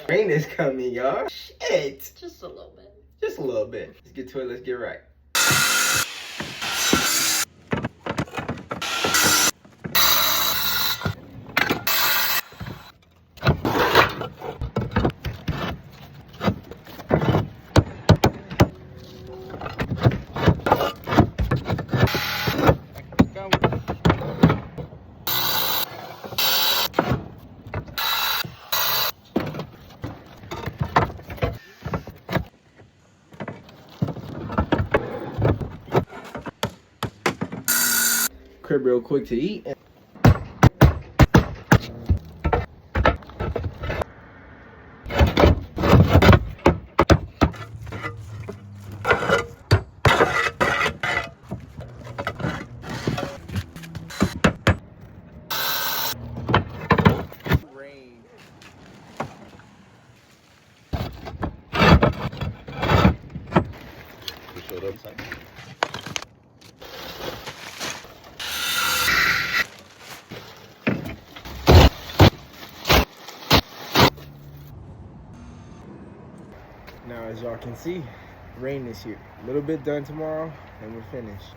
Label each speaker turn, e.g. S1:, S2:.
S1: Rain is coming, y'all. Shit.
S2: Just a little bit.
S1: Just a little bit. Let's get to it. Let's get right. Crib real quick to eat. Rain.
S3: You showed up, son.
S1: Now, as y'all can see, rain is here. A little bit done tomorrow, and we're finished.